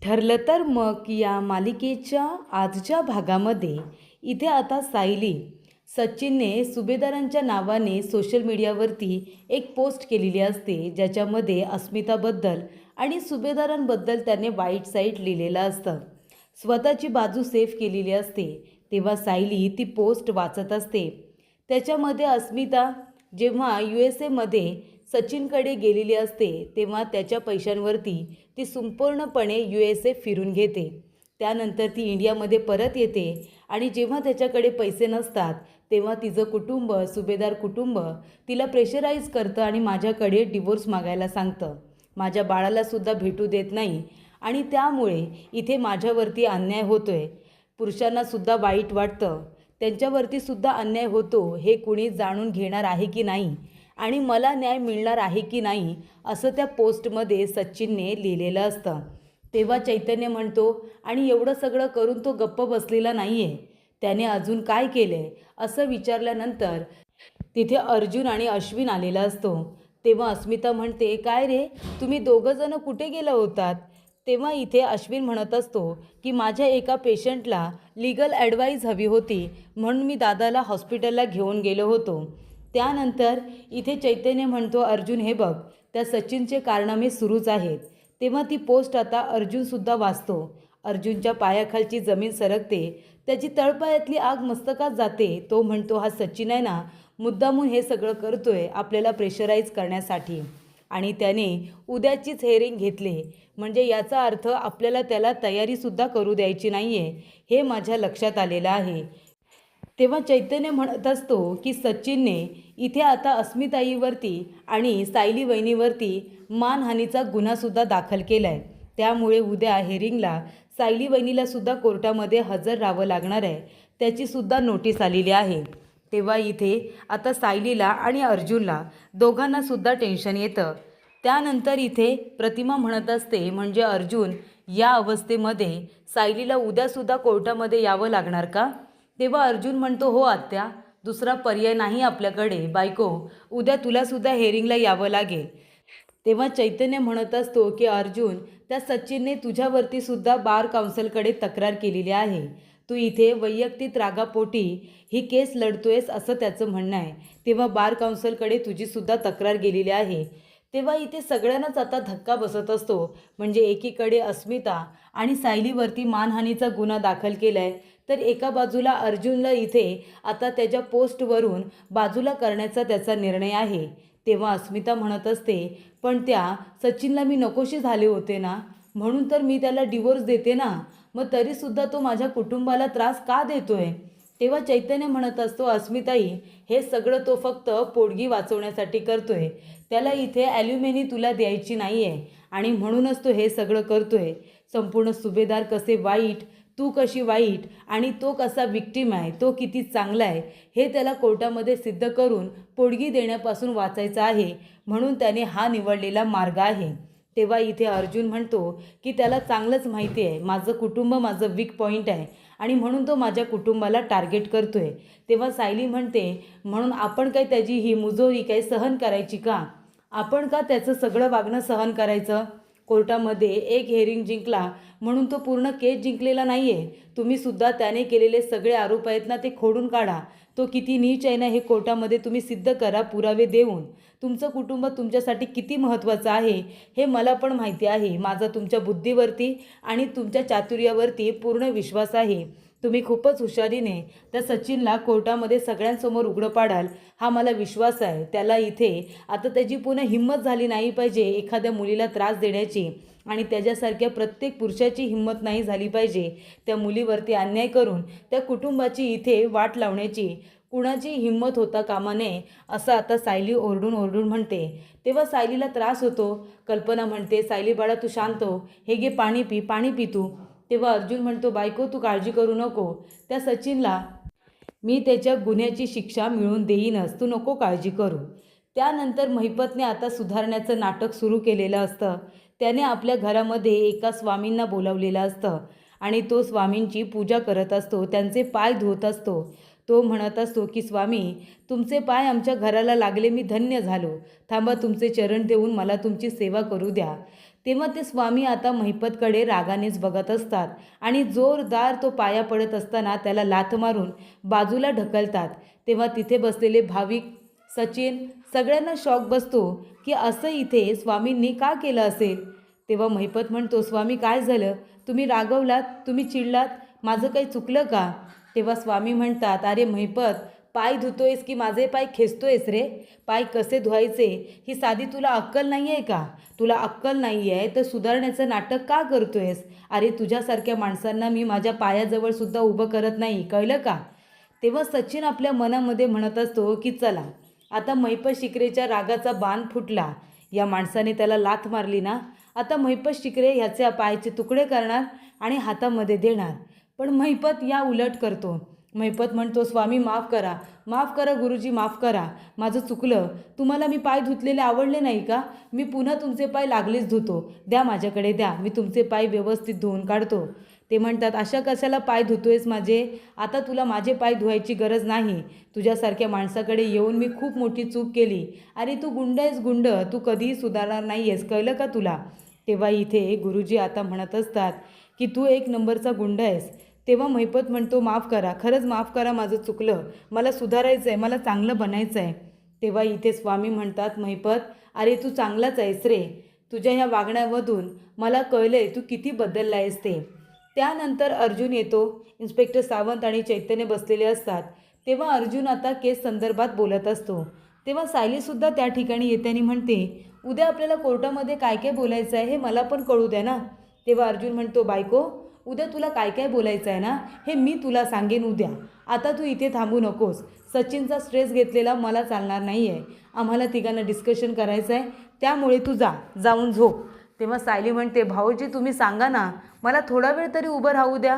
ठरलं तर मग या मालिकेच्या आजच्या भागामध्ये इथे आता सायली सचिनने सुभेदारांच्या नावाने सोशल मीडियावरती एक पोस्ट केलेली असते, ज्याच्यामध्ये अस्मिताबद्दल आणि सुभेदारांबद्दल त्याने वाईट साईट लिहिलेलं असतं. स्वतःची बाजू सेफ केलेली असते. तेव्हा सायली ती पोस्ट वाचत असते. त्याच्यामध्ये अस्मिता जेव्हा USA मध्ये सचिनकडे गेलेली असते, तेव्हा त्याच्या पैशांवरती ती संपूर्णपणे USA फिरून घेते. त्यानंतर ती इंडियामध्ये परत येते आणि जेव्हा त्याच्याकडे पैसे नसतात, तेव्हा तिचं कुटुंब, सुभेदार कुटुंब तिला प्रेशराईज करतं आणि माझ्याकडे डिवोर्स मागायला सांगतं. माझ्या बाळालासुद्धा भेटू देत नाही आणि त्यामुळे इथे माझ्यावरती अन्याय होतो आहे. पुरुषांनासुद्धा वाईट वाटतं, त्यांच्यावरती सुद्धा अन्याय होतो हे कुणी जाणून घेणार आहे की नाही आणि मला न्याय मिळणार आहे की नाही, असं त्या पोस्टमध्ये सचिनने लिहिलेलं असतं. तेव्हा चैतन्य म्हणतो, आणि एवढं सगळं करून तो गप्प बसलेला नाही आहे, त्याने अजून काय केलं आहे असं विचारल्यानंतर तिथे अर्जुन आणि अश्विन आलेला असतो. तेव्हा अस्मिता म्हणते, काय रे, तुम्ही दोघंजणं कुठे गेला होतात? तेव्हा इथे अश्विन म्हणत असतो की माझ्या एका पेशंटला लीगल ॲडवाईस हवी होती, म्हणून मी दादाला हॉस्पिटलला घेऊन गेलो होतो. त्यानंतर इथे चैतन्य म्हणतो, अर्जुन हे बघ, त्या सचिनचे कारनामे सुरूच आहेत. तेव्हा ती पोस्ट आता अर्जुनसुद्धा वाचतो. अर्जुनच्या पायाखालची जमीन सरकते, त्याची तळपायातली आग मस्तकात जाते. तो म्हणतो, हा सचिन आहे ना, मुद्दामून हे सगळं करतोय आपल्याला प्रेशराईज करण्यासाठी, आणि त्याने उद्याचीच हेअरिंग घेतली, म्हणजे याचा अर्थ आपल्याला त्याला तयारीसुद्धा करू द्यायची नाही आहे, हे माझ्या लक्षात आलेलं आहे. तेव्हा चैतन्य म्हणत असतो की सचिनने इथे आता अस्मिताईवरती आणि सायली वहिनीवरती मानहानीचा गुन्हासुद्धा दाखल केला आहे. त्यामुळे उद्या हेरिंगला सायली वहिनीलासुद्धा कोर्टामध्ये हजर राहावं लागणार आहे, त्याचीसुद्धा नोटीस आलेली आहे. तेव्हा इथे आता सायलीला आणि अर्जुनला दोघांनासुद्धा टेन्शन येतं. त्यानंतर इथे प्रतिमा म्हणत असते, म्हणजे अर्जुन, या अवस्थेमध्ये सायलीला उद्यासुद्धा कोर्टामध्ये यावं लागणार का? तेव्हा अर्जुन म्हणतो, हो आत्या, दुसरा पर्याय नाही आपल्याकडे. बायको, उद्या तुलासुद्धा हेअरिंगला यावं लागेल. तेव्हा चैतन्य म्हणत असतो की अर्जुन, त्या सचिनने तुझ्यावरती सुद्धा बार काउन्सिलकडे तक्रार केलेली आहे. तू इथे वैयक्तिक रागापोटी ही केस लढतोयस असं त्याचं म्हणणं आहे. तेव्हा बार काउन्सिलकडे तुझीसुद्धा तक्रार गेलेली आहे. तेव्हा इथे सगळ्यांनाच आता धक्का बसत असतो, म्हणजे एकीकडे अस्मिता आणि सायलीवरती मानहानीचा गुन्हा दाखल केला आहे, तर एका बाजूला अर्जुनला इथे आता त्याच्या पोस्टवरून बाजूला करण्याचा त्याचा निर्णय आहे. तेव्हा अस्मिता म्हणत असते, पण त्या सचिनला मी नकोशी झाले होते ना, म्हणून तर मी त्याला डिवोर्स देते ना, मग तरीसुद्धा तो माझ्या कुटुंबाला त्रास का देतोय? तेव्हा चैतन्य म्हणत असतो, अस्मिताई, हे सगळं तो फक्त पोटगी वाचवण्यासाठी करतोय. त्याला इथे ॲल्युमिनी तुला द्यायची नाही आहे आणि म्हणूनच तो हे सगळं करतोय. संपूर्ण सुभेदार कसे वाईट, तू कशी वाईट आणि तो कसा विक्टीम आहे, तो किती चांगला आहे, हे त्याला कोर्टामध्ये सिद्ध करून पोटगी देण्यापासून वाचायचं आहे, म्हणून त्याने हा निवडलेला मार्ग आहे. तेव्हा इथे अर्जुन म्हणतो की त्याला चांगलंच माहिती आहे माझं कुटुंब माझं वीक पॉईंट आहे आणि म्हणून तो माझ्या कुटुंबाला टार्गेट करतोय. तेव्हा सायली म्हणते, म्हणून आपण काय त्याची ही मुजोरी काय सहन करायची का? आपण का त्याचं सगळं वागणं सहन करायचं? कोर्टामध्ये एक हेअरिंग जिंकला म्हणून तो पूर्ण केस जिंकलेला नाही आहे. तुम्हीसुद्धा त्याने केलेले सगळे आरोप आहेत ना, ते खोडून काढा. तो किती नीच आहे ना, हे कोर्टामध्ये तुम्ही सिद्ध करा पुरावे देऊन. तुमचं कुटुंब तुमच्यासाठी किती महत्त्वाचं आहे हे मला पण माहिती आहे. माझा तुमच्या बुद्धीवरती आणि तुमच्या चातुर्यावरती पूर्ण विश्वास आहे. तुम्ही खूपच हुशारीने त्या सचिनला कोर्टामध्ये सगळ्यांसमोर उघडं पाडाल, हा मला विश्वास आहे. त्याला इथे आता त्याची पुन्हा हिंमत झाली नाही पाहिजे एखाद्या मुलीला त्रास देण्याची, आणि त्याच्यासारख्या प्रत्येक पुरुषाची हिंमत नाही झाली पाहिजे त्या मुलीवरती अन्याय करून त्या कुटुंबाची इथे वाट लावण्याची. कुणाची हिंमत होता कामा नये, असं आता सायली ओरडून ओरडून म्हणते. तेव्हा सायलीला त्रास होतो. कल्पना म्हणते, सायली बाळा तू शांत हो, हे घे पाणी पी, पाणी पी तू. तेव्हा अर्जुन म्हणतो, बायको तू काळजी करू नको, त्या सचिनला मी त्याच्या गुन्ह्याची शिक्षा मिळवून देईनच, तू नको काळजी करू. त्यानंतर महिपतने आता सुधारण्याचं नाटक सुरू केलेलं असतं. त्याने आपल्या घरामध्ये एका स्वामींना बोलावलेलं असतं आणि तो स्वामींची पूजा करत असतो, त्यांचे पाय धुवत असतो. तो म्हणत असतो की स्वामी, तुमचे पाय आमच्या घराला लागले, मी धन्य झालो. थांबा, तुमचे चरण देऊन मला तुमची सेवा करू द्या. तेव्हा ते स्वामी आता महिपतकडे रागानेच बघत असतात आणि जोरदार तो पाया पडत असताना त्याला लाथ मारून बाजूला ढकलतात. तेव्हा तिथे बसलेले भाविक, सचिन सगळ्यांना शॉक बसतो की असं इथे स्वामींनी का केलं असेल. तेव्हा महिपत म्हणतो, स्वामी काय झालं, तुम्ही रागवलात, तुम्ही चिडलात, माझं काही चुकलं का. तेव्हा स्वामी म्हणतात, अरे महिपत, पाय धुतोयस की माझे पाय खेचतोयस रे. पाय कसे धुवायचे ही साधी तुला अक्कल नाही आहे का. तुला अक्कल नाही आहे तर सुधारण्याचं नाटक का करतोयस. अरे तुझ्यासारख्या माणसांना मी माझ्या पायाजवळ सुद्धा उभं करत नाही, कळलं का. तेव्हा सचिन आपल्या मनामध्ये म्हणत असतो की चला आता महिपत शिकरेच्या रागाचा बाण फुटला. या माणसाने त्याला लाथ मारली ना, आता महिपत शिकरे ह्याचे पायाचे तुकडे करणार आणि हातामध्ये देणार. पण महिपत या उलट करतो. महिपत म्हणतो, स्वामी माफ करा, माफ करा गुरुजी, माफ करा, माझं चुकलं. तुम्हाला मी पाय धुतलेले आवडले नाही का. मी पुन्हा तुमचे पाय लागलीच धुतो. द्या माझ्याकडे, द्या, मी तुमचे पाय व्यवस्थित धुवून काढतो. ते म्हणतात, अशा कशाला पाय धुतोयस माझे. आता तुला माझे पाय धुवायची गरज नाही. तुझ्यासारख्या माणसाकडे येऊन मी खूप मोठी चूक केली. अरे तू गुंड आहेस, गुंड. तू कधीही सुधारणार नाही आहेस, कळलं का तुला. तेव्हा इथे गुरुजी आता म्हणत असतात की तू एक नंबरचा गुंड आहेस. तेव्हा महिपत म्हणतो, माफ करा, खरंच माफ करा, माझं चुकलं, मला सुधारायचं आहे, मला चांगलं बनायचं आहे. तेव्हा इथे स्वामी म्हणतात, महिपत अरे तू चांगलाच आहेस रे. तुझ्या ह्या वागण्यामधून मला कळलं आहे तू किती बदलला आहेस ते. त्यानंतर अर्जुन येतो. इन्स्पेक्टर सावंत आणि चैतन्य बसलेले असतात. तेव्हा अर्जुन आता केस संदर्भात बोलत असतो. तेव्हा सायलीसुद्धा त्या ठिकाणी येते आणि म्हणते, उद्या आपल्याला कोर्टामध्ये काय काय बोलायचं आहे हे मला पण कळू द्या ना. तेव्हा अर्जुन म्हणतो, बायको उद्या तुला काय काय बोलायचं आहे ना हे मी तुला सांगेन उद्या. आता तू इथे थांबू नकोस. सचिनचा स्ट्रेस घेतलेला मला चालणार नाही आहे. आम्हाला तिघांना डिस्कशन करायचं आहे, त्यामुळे तू जाऊन झोप. तेव्हा सायली म्हणते, भाऊजी तुम्ही सांगा ना, मला थोडा वेळ तरी उभं राहू द्या.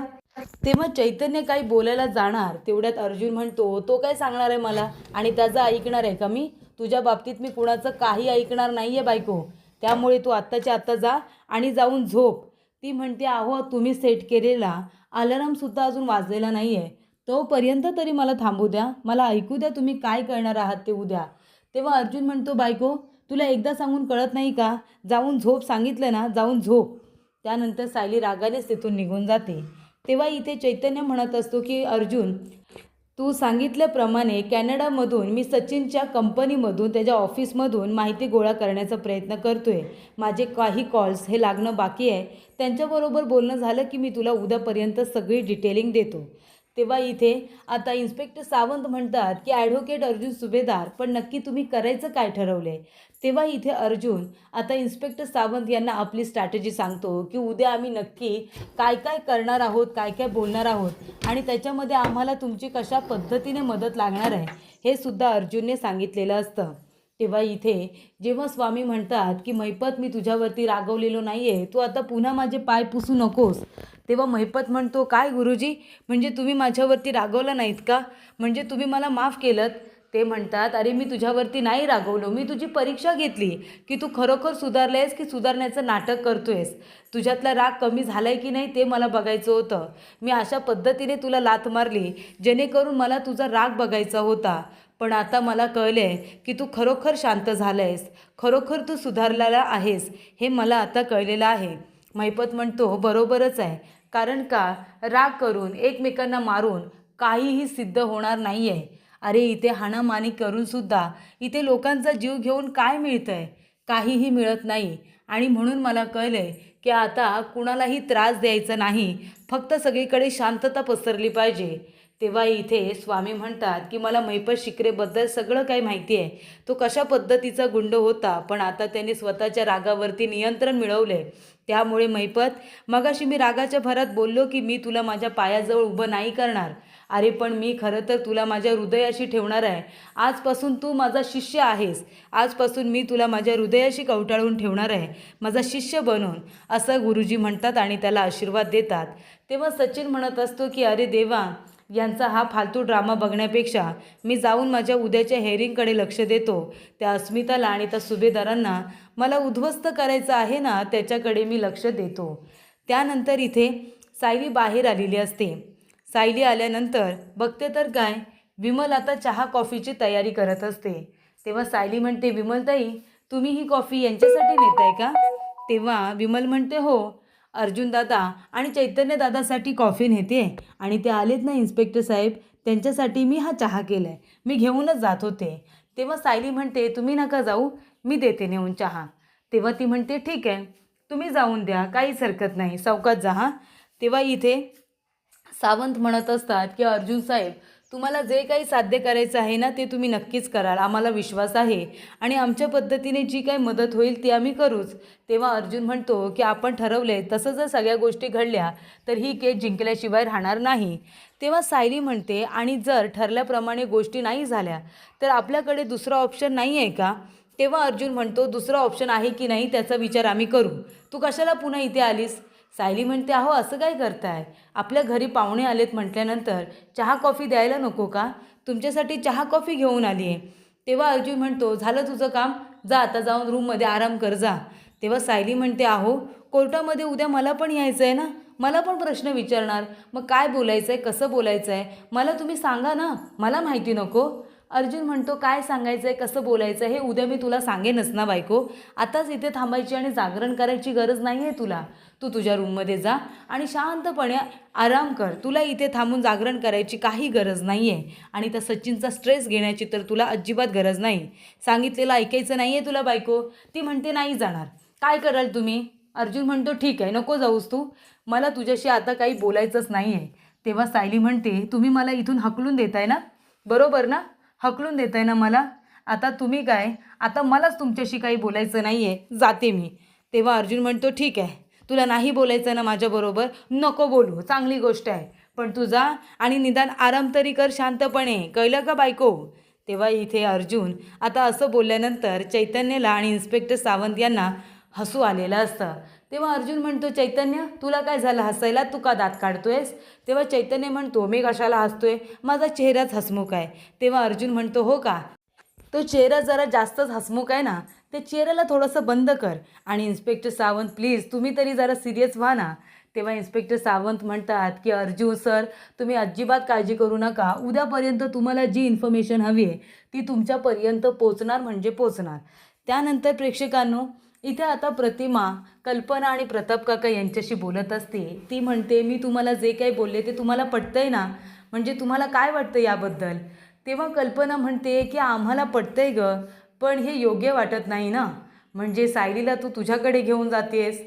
तेव्हा चैतन्य काही बोलायला जाणार तेवढ्यात अर्जुन म्हणतो, तो काय सांगणार आहे मला आणि त्याचं ऐकणार आहे का मी. तुझ्या बाबतीत मी कुणाचं काही ऐकणार नाही आहे बायको. त्यामुळे तू आत्ताच्या आत्ता जा आणि जाऊन झोप. ती म्हणते, अहो तुम्ही सेट केलेला अलार्मसुद्धा अजून वाजलेला नाही आहे, तोपर्यंत तरी मला थांबू द्या, मला ऐकू द्या तुम्ही काय करणार आहात ते उद्या. तेव्हा अर्जुन म्हणतो, बायको तुला एकदा सांगून कळत नाही का, जाऊन झोप सांगितलं ना, जाऊन झोप. त्यानंतर सायली रागानेच तिथून निघून जाते. तेव्हा इथे चैतन्य म्हणत असतो की अर्जुन तू सांगितल्याप्रमाणे कॅनडामधून मी सचिनच्या कंपनीमधून त्याच्या ऑफिसमधून माहिती गोळा करण्याचा प्रयत्न करतोय. माझे काही कॉल्स हे लागणं बाकी आहे. त्यांच्याबरोबर बोलणं झालं की मी तुला उद्यापर्यंत सगळी डिटेलिंग देतो. तेव्हा इथे आता इन्स्पेक्टर सावंत म्हणतात की ॲडव्होकेट अर्जुन सुभेदार, पण नक्की तुम्ही करायचं काय ठरवलं आहे. तेव्हा इथे अर्जुन आता इन्स्पेक्टर सावंत यांना आपली स्ट्रॅटेजी सांगतो की उद्या आम्ही नक्की काय काय करणार आहोत, काय काय बोलणार आहोत आणि त्याच्यामध्ये आम्हाला तुमची कशा पद्धतीने मदत लागणार आहे हे सुद्धा अर्जुनने सांगितलेलं असतं. तेव्हा इथे जेव्हा स्वामी म्हणतात की महिपत मी तुझ्यावरती रागवलेलो नाही आहे, तू आता पुन्हा माझे पाय पुसू नकोस. तेव्हा महिपत म्हणतो, काय गुरुजी, म्हणजे तुम्ही माझ्यावरती रागवलं नाहीत का, म्हणजे तुम्ही मला माफ केलं. ते म्हणतात, अरे मी तुझ्यावरती नाही रागवलो, मी तुझी परीक्षा घेतली की तू खरोखर सुधारलं आहेस की सुधारण्याचं नाटक करतो आहेस. तुझ्यातला राग कमी झाला आहे की नाही ते मला बघायचं होतं. मी अशा पद्धतीने तुला लाथ मारली जेणेकरून मला तुझा राग बघायचा होता. पण आता मला कळलं आहे की तू खरोखर शांत झालं आहेस, खरोखर तू सुधारलेला आहेस, हे मला आता कळलेलं आहे. महिपत म्हणतो, बरोबरच आहे, कारण का राग करून एकमेकांना मारून काहीही सिद्ध होणार नाही आहे. अरे इथे हाणामानी करूनसुद्धा इथे लोकांचा जीव घेऊन काय मिळतं आहे, काहीही मिळत नाही. आणि म्हणून मला कळलं आहे की आता कुणालाही त्रास द्यायचा नाही, फक्त सगळीकडे शांतता पसरली पाहिजे. तेव्हा इथे स्वामी म्हणतात की मला महिपत शिकरेबद्दल सगळं काही माहिती आहे. तो कशा पद्धतीचा गुंड होता, पण आता त्याने स्वतःच्या रागावरती नियंत्रण मिळवले. त्यामुळे महिपत, मगाशी मी रागाच्या भरात बोललो की मी तुला माझ्या पायाजवळ उभं नाही करणार. अरे पण मी खरं तर तुला माझ्या हृदयाशी ठेवणार आहे. आजपासून तू माझा शिष्य आहेस. आजपासून मी तुला माझ्या हृदयाशी कवटाळून ठेवणार आहे, माझा शिष्य बनून, असं गुरुजी म्हणतात आणि त्याला आशीर्वाद देतात. तेव्हा सचिन म्हणत असतो की अरे देवा, यांचा हा फालतू ड्रामा बघण्यापेक्षा मी जाऊन माझ्या उद्याच्या हेअरिंगकडे लक्ष देतो. त्या अस्मिताला आणि त्या सुभेदारांना मला उद्ध्वस्त करायचं आहे ना, त्याच्याकडे मी लक्ष देतो. त्यानंतर इथे सायली बाहेर आलेली असते. सायली आल्यानंतर बघते तर काय, विमल आता चहा कॉफीची तयारी करत असते. तेव्हा सायली म्हणते, विमलताई तुम्ही ही कॉफी यांच्यासाठी नेताय का. तेव्हा विमल म्हणते हो. अर्जुन दादा आणि चैतन्य दादासाठी कॉफी नेते आणि ते आलेत ना इन्स्पेक्टर साहेब, त्यांच्यासाठी मी हा चहा केला आहे. मी घेऊनच जात होते. तेव्हा सायली म्हणते तुम्ही नका जाऊ, मी देते नेऊन चहा. तेव्हा ती म्हणते ठीक आहे, तुम्ही जाऊन द्या, काहीच हरकत नाही, सावकाश जा हां. तेव्हा इथे सावंत म्हणत असतात की अर्जुन साहेब, तुम्हाला जे काही साध्य करायचं आहे ना ते तुम्ही नक्कीच कराल, आम्हाला विश्वास आहे आणि आमच्या पद्धतीने जी काही मदत होईल ती आम्ही करूच. तेव्हा अर्जुन म्हणतो की आपण ठरवले तसं जर सगळ्या गोष्टी घडल्या तर ही केस जिंकल्याशिवाय राहणार नाही. तेव्हा सायली म्हणते आणि जर ठरल्याप्रमाणे गोष्टी नाही झाल्या तर आपल्याकडे दुसरा ऑप्शन नाही आहे का? तेव्हा अर्जुन म्हणतो दुसरा ऑप्शन आहे की नाही त्याचा विचार आम्ही करू. तू कशाला पुन्हा इथे आलीस? सायली म्हणते अहो असं काय करताय, आपल्या घरी पाहुणे आलेत म्हटल्यानंतर चहा कॉफी द्यायला नको का? तुमच्यासाठी चहा कॉफी घेऊन आली आहे. तेव्हा अर्जुन म्हणतो झालं तुझं काम, जा आता जाऊन रूममध्ये आराम कर जा. तेव्हा सायली म्हणते अहो कोर्टामध्ये उद्या मला पण यायचं आहे ना, मला पण प्रश्न विचारणार, मग काय बोलायचं आहे, कसं बोलायचं आहे, मला तुम्ही सांगा ना, मला माहिती नको. अर्जुन म्हणतो काय सांगायचं आहे, कसं बोलायचं आहे हे उद्या मी तुला सांगेनच ना बायको, आताच इथे थांबायची आणि जागरण करायची गरज नाही आहे तुला. तू तुझ्या रूममध्ये जा आणि शांतपणे आराम कर, तुला इथे थांबून जागरण करायची काही गरज नाही आहे आणि त्या सचिनचा स्ट्रेस घेण्याची तर तुला अजिबात गरज नाही. सांगितलेलं ऐकायचं नाही आहे तुला बायको. ती म्हणते नाही जाणार, काय कराल तुम्ही? अर्जुन म्हणतो ठीक आहे, नको जाऊस तू, मला तुझ्याशी आता काही बोलायचंच नाही आहे. तेव्हा सायली म्हणते तुम्ही मला इथून हकलून देताय ना, बरोबर ना, हकलून देताय ना मला, आता तुम्ही काय, आता मलाच तुमच्याशी काही बोलायचं नाही आहे, जाते मी. तेव्हा अर्जुन म्हणतो ठीक आहे, तुला नाही बोलायचं ना माझ्याबरोबर, नको बोलू, चांगली गोष्ट आहे, पण तू जा आणि निदान आराम तरी कर शांतपणे, कळलं का बायको? तेव्हा इथे अर्जुन आता असं बोलल्यानंतर चैतन्यला आणि इन्स्पेक्टर सावंत यांना हसू आलेलं असतं. तेव्हा अर्जुन म्हणतो चैतन्य तुला काय झालं हसायला, तू का दात काढतोयस? तेव्हा चैतन्य म्हणतो मी कशाला हसतोय, माझा चेहराच हसमुख आहे. तेव्हा अर्जुन म्हणतो हो का, तो चेहरा जरा जास्तच हसमुख आहे ना, ते चेहऱ्याला थोडंसं बंद कर. आणि इन्स्पेक्टर सावंत प्लीज तुम्ही तरी जरा सिरियस व्हा ना. तेव्हा इन्स्पेक्टर सावंत म्हणतात की अर्जुन सर तुम्ही अजिबात काळजी करू नका, उद्यापर्यंत तुम्हाला जी इन्फॉर्मेशन हवी आहे ती तुमच्यापर्यंत पोचणार म्हणजे पोचणार. त्यानंतर प्रेक्षकांनो इथे आता प्रतिमा कल्पना आणि प्रताप काका यांच्याशी बोलत असते. ती म्हणते मी तुम्हाला जे काही बोलले ते तुम्हाला पटतंय ना, म्हणजे तुम्हाला काय वाटतं याबद्दल? तेव्हा कल्पना म्हणते की आम्हाला पटतंय ग, पण हे योग्य वाटत नाही ना, म्हणजे सायलीला तू तुझ्याकडे घेऊन जातेस.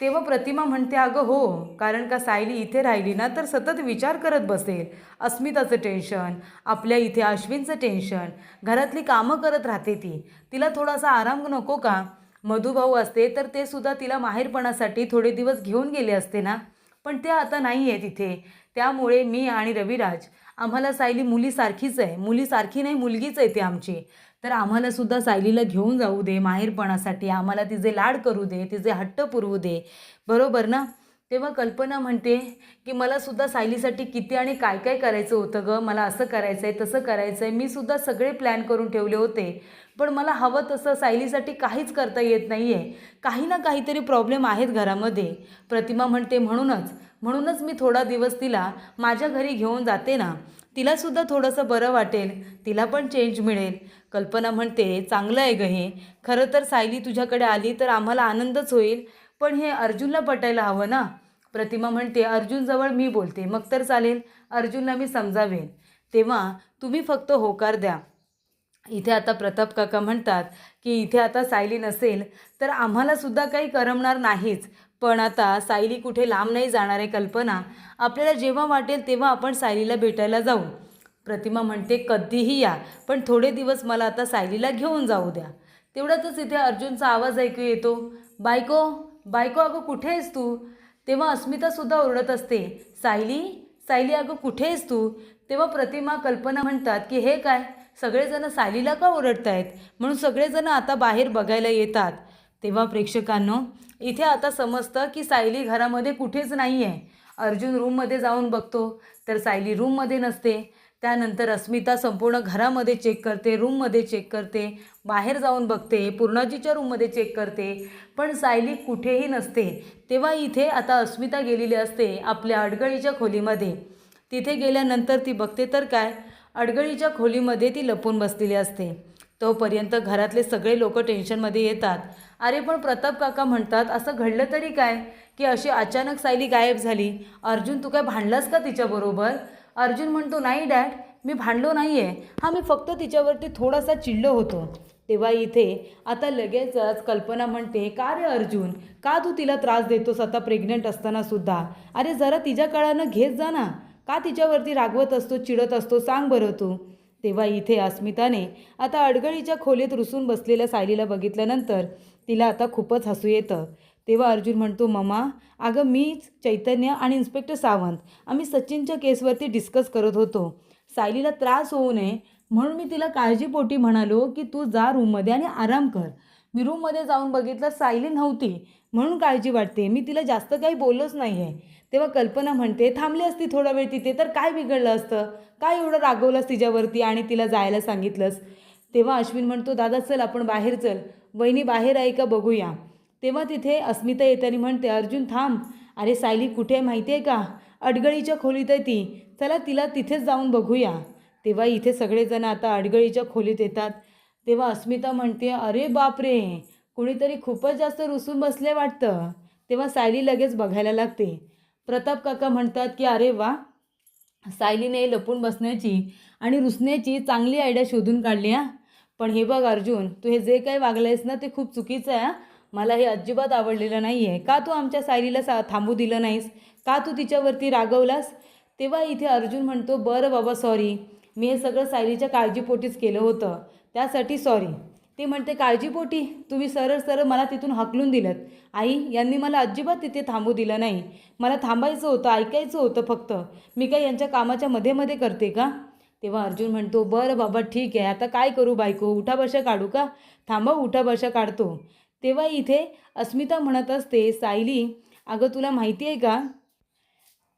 तेव्हा प्रतिमा म्हणते अगं हो, कारण का सायली इथे राहिली ना तर सतत विचार करत बसेल, अस्मिताचं टेन्शन, आपल्या इथे अश्विनचं टेन्शन, घरातली कामं करत राहते ती, तिला थोडासा आराम नको का? मधुभाऊ असते तर ते सुद्धा तिला माहेरपणासाठी थोडे दिवस घेऊन गेले असते ना, पण ते आता नाही आहे तिथे. त्यामुळे मी आणि रविराज आम्हाला सायली मुलीसारखीच आहे, मुलीसारखी नाही मुलगीच आहे ती आमची, तर आम्हाला सुद्धा सायलीला घेऊन जाऊ दे माहेरपणासाठी, आम्हाला तिचे लाड करू दे, तिचे हट्ट पुरवू दे, बरोबर ना? तेव्हा कल्पना म्हणते की मला सुद्धा सायलीसाठी किती आणि काय काय करायचं होतं ग, मला असं करायचं आहे तसं करायचं आहे, मी सुद्धा सगळे प्लॅन करून ठेवले होते, पण मला हवं तसं सायलीसाठी काहीच करता येत नाही आहे, काही ना काहीतरी प्रॉब्लेम आहेत घरामध्ये. प्रतिमा म्हणते म्हणूनच मी थोडा दिवस तिला माझ्या घरी घेऊन जाते ना, तिलासुद्धा थोडंसं बरं वाटेल, तिला पण चेंज मिळेल. कल्पना म्हणते चांगलं आहे ग हे, खरं तर सायली तुझ्याकडे आली तर आम्हाला आनंदच होईल, पण हे अर्जुनला पटायला हवं ना. प्रतिमा म्हणते अर्जुनजवळ मी बोलते मग तर चालेल, अर्जुनला मी समजावेन, तेव्हा तुम्ही फक्त होकार द्या. इथे आता प्रताप काका म्हणतात की इथे आता सायली नसेल तर आम्हालासुद्धा काही करमणार नाहीच, पण आता सायली कुठे लांब नाही जाणार आहे कल्पना, आपल्याला जेव्हा वाटेल तेव्हा आपण सायलीला भेटायला जाऊ. प्रतिमा म्हणते कधीही या, पण थोडे दिवस मला आता सायलीला घेऊन जाऊ द्या. तेवढ्यातच इथे अर्जुनचा आवाज ऐकू येतो, बायको बायको अगं कुठे आहेस तू? तेव्हा अस्मितासुद्धा ओरडत असते सायली सायली अगं कुठे आहेस तू? तेव्हा प्रतिमा कल्पना म्हणतात की हे काय, सगळेजण सायलीला का ओरडतायत, म्हणून सगळेजण आता बाहेर बघायला येतात. तेव्हा प्रेक्षकांनो इथे आता समजतं की सायली घरामध्ये कुठेच नाही आहे. अर्जुन रूममध्ये जाऊन बघतो तर सायली रूममध्ये नसते. त्यानंतर अस्मिता संपूर्ण घरामध्ये चेक करते, रूममध्ये चेक करते, बाहेर जाऊन बघते, पूर्णाजीच्या रूममध्ये चेक करते, पण सायली कुठेही नसते. तेव्हा इथे आता अस्मिता गेलेली असते आपल्या अडगळीच्या खोलीमध्ये. तिथे गेल्यानंतर ती बघते तर काय, अडगळीच्या खोलीमध्ये ती लपून बसलेली असते. तोपर्यंत घरातले सगळे लोक टेन्शनमध्ये येतात. अरे पण प्रताप काका म्हणतात असं घडलं तरी काय की अशी अचानक सायली गायब झाली. अर्जुन तू काय भांडलास का तिच्याबरोबर? अर्जुन म्हणतो नाही डॅड, मी भांडलो नाही आहे. हां, मी फक्त तिच्यावरती थोडासा चिडलो होतो. तेव्हा इथे आता लगेचच कल्पना म्हणते का रे अर्जुन, का तू तिला त्रास देतोस आता प्रेग्नंट असतानासुद्धा? अरे जरा तिच्या काळानं घेत जा ना, का तिच्यावरती रागवत असतो, चिडत असतो, सांग बरं तू. तेव्हा इथे अस्मिताने आता अडगळीच्या खोलीत रुसून बसलेल्या सायलीला बघितल्यानंतर तिला आता खूपच हसू येतं. तेव्हा अर्जुन म्हणतो मम्मा, अगं मीच, चैतन्य आणि इन्स्पेक्टर सावंत आम्ही सचिनच्या केसवरती डिस्कस करत होतो. सायलीला त्रास होऊ नये म्हणून मी तिला काळजीपोटी म्हणालो की तू जा रूममध्ये आणि आराम कर. मी रूममध्ये जाऊन बघितलं सायली नव्हती म्हणून काळजी वाटते. मी तिला जास्त काही बोललोच नाही आहे. तेव्हा कल्पना म्हणते थांबली असती थोडा वेळ तिथे तर काय बिघडलं असतं? काय एवढं रागवलंस तिच्यावरती आणि तिला जायला सांगितलंस? तेव्हा अश्विन म्हणतो दादा चल आपण बाहेर चल, वहिनी बाहेर आहे का बघूया. तेव्हा तिथे अस्मिता येताना म्हणते अर्जुन थांब, अरे सायली कुठे आहे माहिती आहे का? अडगळीच्या खोलीत आहे ती, चला तिला तिथेच जाऊन बघूया. तेव्हा इथे सगळेजण आता अडगळीच्या खोलीत येतात. तेव्हा अस्मिता म्हणते अरे बापरे, कुणीतरी खूपच जास्त रुसून बसले वाटतं. तेव्हा सायली लगेच बघायला लागते. प्रताप काका म्हणतात की अरे वा, सायलीने लपून बसण्याची आणि रुसण्याची चांगली आयडिया शोधून काढली हां. पण हे बघ अर्जुन, तू हे जे काही वागलं आहेस ना ते खूप चुकीचं आहे हां. मला हे अजिबात आवडलेलं नाही आहे. का तू आमच्या सायलीला थांबू दिलं नाहीस? का तू तिच्यावरती रागवलास? तेव्हा इथे अर्जुन म्हणतो बरं बाबा सॉरी, मी हे सगळं सायलीच्या काळजीपोटीच केलं होतं, त्यासाठी सॉरी. ते म्हणते काळजीपोटी? तुम्ही सरळ सरळ मला तिथून हाकलून दिलं. आई यांनी मला अजिबात तिथे थांबू दिलं नाही. मला थांबायचं होतं, ऐकायचं होतं फक्त. मी काय यांच्या कामाच्या मध्ये मध्ये करते का? तेव्हा अर्जुन म्हणतो बरं बाबा ठीक आहे, आता काय करू बायको, उठाबशा काढू का? थांबा उठाबशा काढतो. तेव्हा इथे अस्मिता म्हणत असते सायली, अगं तुला माहिती आहे का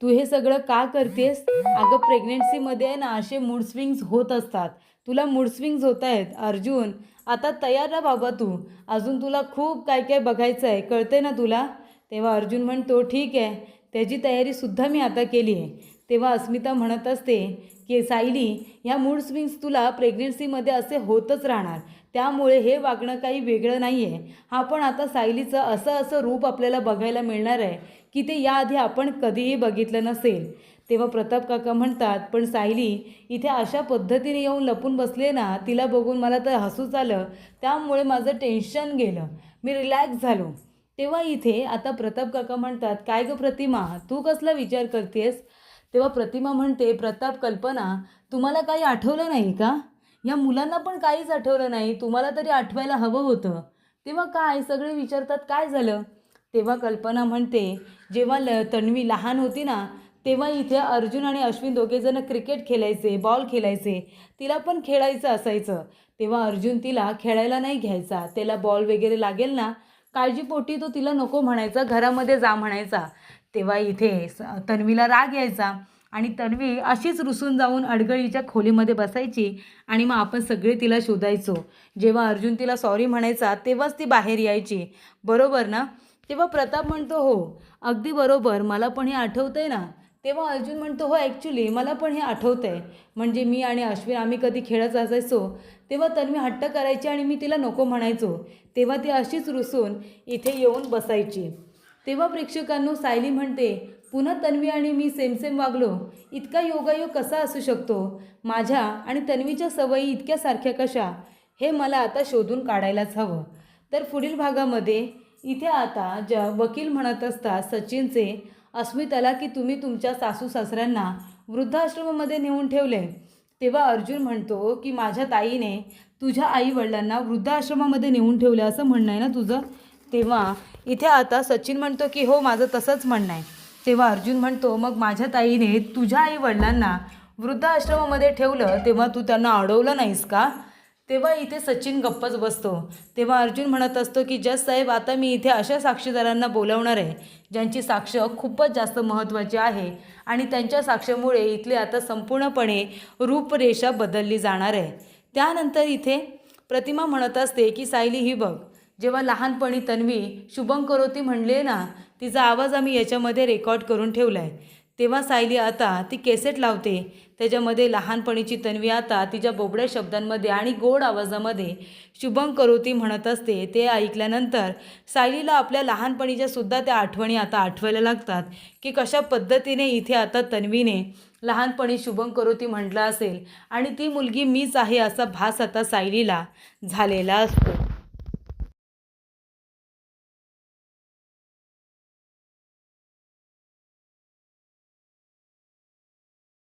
तू हे सगळं का करतेस? अगं प्रेग्नेन्सीमध्ये आहे ना असे मूड स्विंग्स होत असतात. तुला मूड स्विंग्स होत आहेत. अर्जुन आता तयार ना बाबा तू, अजून तुला खूप काय काय बघायचं आहे, कळते ना तुला? तेव्हा अर्जुन म्हणतो ठीक आहे, त्याची तयारीसुद्धा मी आता केली आहे. तेव्हा अस्मिता म्हणत असते की सायली, ह्या मूड स्विंग्स तुला प्रेग्नेन्सीमध्ये असे होतच राहणार, त्यामुळे हे वागणं काही वेगळं नाही आहे. हा पण आता सायलीचं असं असं रूप आपल्याला बघायला मिळणार आहे की ते याआधी आपण कधीही बघितलं नसेल. तेव्हा प्रताप काका म्हणतात पण सायली इथे अशा पद्धतीने येऊन लपून बसले ना, तिला बघून मला तर हसूच आलं, त्यामुळे माझं टेन्शन गेलं, मी रिलॅक्स झालो. तेव्हा इथे आता प्रताप काका म्हणतात काय गं प्रतिमा, तू कसला विचार करतेस? तेव्हा प्रतिमा म्हणते प्रताप कल्पना, तुम्हाला काही आठवलं नाही का? या मुलांना पण काहीच आठवलं नाही, तुम्हाला तरी आठवायला हवं होतं. तेव्हा काय सगळे विचारतात काय झालं? तेव्हा कल्पना म्हणते जेव्हा तन्वी लहान होती ना, तेव्हा इथे अर्जुन आणि अश्विन दोघेजण क्रिकेट खेळायचे, बॉल खेळायचे, तिला पण खेळायचं असायचं. तेव्हा अर्जुन तिला खेळायला नाही घ्यायचा, त्याला बॉल वगैरे लागेल ना, काळजीपोटी तो तिला नको म्हणायचा, घरामध्ये जा म्हणायचा. तेव्हा इथे तन्वीला राग यायचा आणि तन्वी अशीच रुसून जाऊन अडगळीच्या खोलीमध्ये बसायची आणि मग आपण सगळे तिला शोधायचो. जेव्हा अर्जुन तिला सॉरी म्हणायचा तेव्हाच ती बाहेर यायची, बरोबर ना? तेव्हा प्रताप म्हणतो हो अगदी बरोबर, मला पण हे आठवतं आहे ना. तेव्हा अर्जुन म्हणतो हो ॲक्च्युली मला पण हे आठवतं आहे, म्हणजे मी आणि अश्विन आम्ही कधी खेळत असायचो तेव्हा तन्वी हट्ट करायची आणि मी तिला नको म्हणायचो, तेव्हा ती अशीच रुसून इथे येऊन बसायची. तेव्हा प्रेक्षकांनो सायली म्हणते पुन्हा तन्वी आणि मी सेम सेम वागलो, इतका योगायोग कसा असू शकतो? माझ्या आणि तन्वीच्या सवयी इतक्या सारख्या कशा? हे मला आता शोधून काढायलाच हवं. तर पुढील भागामध्ये इथे आता वकील म्हणत असतात सचिनचे अस्मिताला की तुम्ही तुमच्या सासू सासऱ्यांना वृद्धाश्रमामध्ये नेऊन ठेवले. तेव्हा अर्जुन म्हणतो की माझ्या ताईने तुझ्या आईवडिलांना वृद्धाश्रमामध्ये नेऊन ठेवले असं म्हणणं आहे ना तुझं? तेव्हा इथे आता सचिन म्हणतो की हो माझं तसंच म्हणणं आहे. तेव्हा अर्जुन म्हणतो मग माझ्या ताईने तुझ्या आईवडिलांना वृद्धाश्रमामध्ये ठेवलं तेव्हा तू त्यांना अडवलं नाहीस का? तेव्हा इथे सचिन गप्पच बसतो. तेव्हा अर्जुन म्हणत असतो की जज साहेब आता मी इथे अशा साक्षीदारांना बोलावणार आहे ज्यांची साक्ष खूपच जास्त महत्त्वाची आहे आणि त्यांच्या साक्षीमुळे इथले आता संपूर्णपणे रूपरेषा बदलली जाणार आहे. त्यानंतर इथे प्रतिमा म्हणत असते की सायली ही बघ, जेव्हा लहानपणी तन्वी शुभम करोती म्हणले ना, तिचा आवाज आम्ही याच्यामध्ये रेकॉर्ड करून ठेवला आहे. तेव्हा सायली आता ती कॅसेट लावते. त्याच्यामध्ये लहानपणीची तन्वी आता तिच्या बोबड्या शब्दांमध्ये आणि गोड आवाजामध्ये शुभं करोती म्हणत असते. ते ऐकल्यानंतर सायलीला आपल्या लहानपणीच्या सुद्धा त्या आठवणी आता आठवायला लागतात की कशा पद्धतीने इथे आता तन्वीने लहानपणी शुभं करोती म्हटलं असेल आणि ती मुलगी मीच आहे असा भास आता सायलीला झालेला असतो.